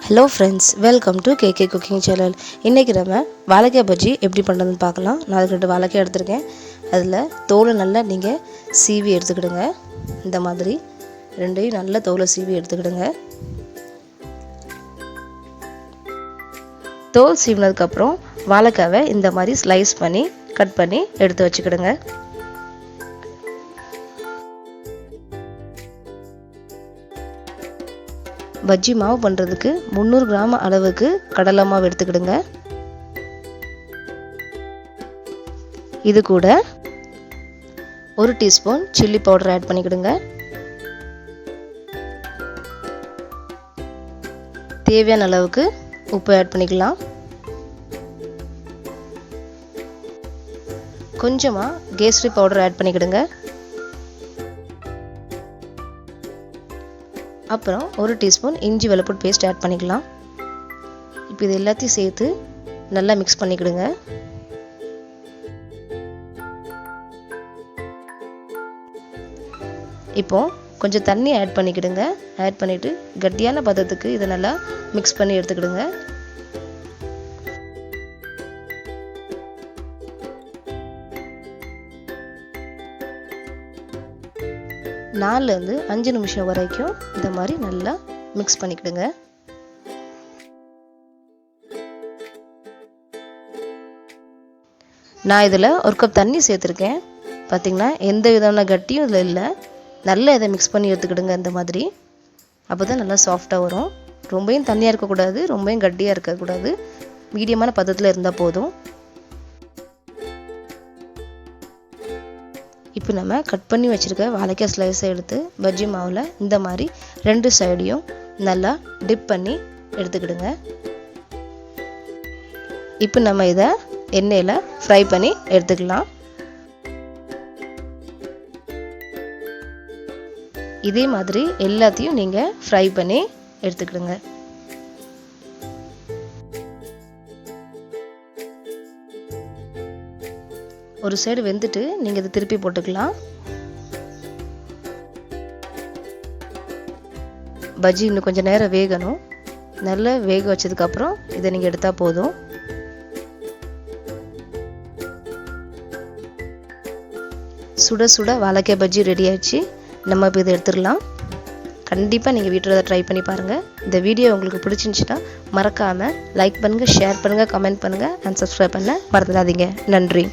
Hello friends, welcome to KK cooking channel. இன்றைக்கி நம்ம வாழைக்காய் பஜ்ஜி எப்படி பண்ணுறதுன்னு பார்க்கலாம். நான் அதுக்கு 2 வாழைக்காய் எடுத்திருக்கேன். அதில் தோலை நல்லா நீங்கள் சீவி எடுத்துக்கிடுங்க. இந்த மாதிரி 2ஐயும் நல்லா தோலை சீவி எடுத்துக்கிடுங்க. தோல் சீவினதுக்கப்புறம் வாழைக்காவை இந்த மாதிரி ஸ்லைஸ் பண்ணி கட் பண்ணி எடுத்து வச்சுக்கிடுங்க. பஜ்ஜி மாவு பண்ணுறதுக்கு 300 கிராம் அளவுக்கு கடலை மாவு எடுத்துக்கிடுங்க. இது கூட 1 டீஸ்பூன் சில்லி பவுடர் ஆட் பண்ணிக்கிடுங்க. தேவையான அளவுக்கு உப்பு ஆட் பண்ணிக்கலாம். கொஞ்சமாக கேசரி பவுடர் ஆட் பண்ணிக்கிடுங்க. அப்புறம் 1 டீஸ்பூன் இஞ்சி வெள்ளைப்பூடு பேஸ்ட் ஆட் பண்ணிக்கலாம். இப்போ இது எல்லாத்தையும் சேர்த்து நல்லா மிக்ஸ் பண்ணிக்கிடுங்க. இப்போ கொஞ்சம் தண்ணி ஆட் பண்ணிக்கிடுங்க. ஆட் பண்ணிவிட்டு கட்டியான பதத்துக்கு இதை நல்லா மிக்ஸ் பண்ணி எடுத்துக்கிடுங்க. நாலுலேருந்து 5 நிமிஷம் வரைக்கும் இந்த மாதிரி நல்லா மிக்ஸ் பண்ணிக்கிடுங்க. நான் இதில் 1 கப் தண்ணி சேர்த்துருக்கேன். பார்த்திங்கன்னா எந்த விதமான கட்டியும் இதில் இல்லை. நல்லா இதை மிக்ஸ் பண்ணி எடுத்துக்கிடுங்க. இந்த மாதிரி அப்போ தான் நல்லா சாஃப்டாக வரும். ரொம்பவும் தண்ணியாக இருக்கக்கூடாது, ரொம்பவும் கட்டியாக இருக்கக்கூடாது. மீடியமான பதத்தில் இருந்தால் போதும். இப்போ நம்ம கட் பண்ணி வச்சுருக்க வாழைக்காய் ஸ்லைஸை எடுத்து பஜ்ஜி மாவில் இந்த மாதிரி 2 சைடையும் நல்லா டிப் பண்ணி எடுத்துக்கிடுங்க. இப்போ நம்ம இதை எண்ணெயில் ஃப்ரை பண்ணி எடுத்துக்கலாம். இதே மாதிரி எல்லாத்தையும் நீங்கள் ஃப்ரை பண்ணி எடுத்துக்கிடுங்க. ஒரு சைடு வெந்துட்டு நீங்கள் இதை திருப்பி போட்டுக்கலாம். பஜ்ஜி இன்னும் கொஞ்சம் நேரம் வேகணும். நல்லா வேக வச்சதுக்கப்புறம் இதை நீங்கள் எடுத்தால் போதும். சுட சுட வாழைக்காய் பஜ்ஜி ரெடி ஆயிடுச்சு. நம்ம இப்போ இதை எடுத்துடலாம். கண்டிப்பாக நீங்கள் வீட்டில் அதை ட்ரை பண்ணி பாருங்கள். இந்த வீடியோ உங்களுக்கு பிடிச்சிருந்துச்சுன்னா மறக்காமல் லைக் பண்ணுங்கள், ஷேர் பண்ணுங்கள், கமெண்ட் பண்ணுங்கள் அண்ட் சப்ஸ்கிரைப் பண்ண மறந்துடாதீங்க. நன்றி.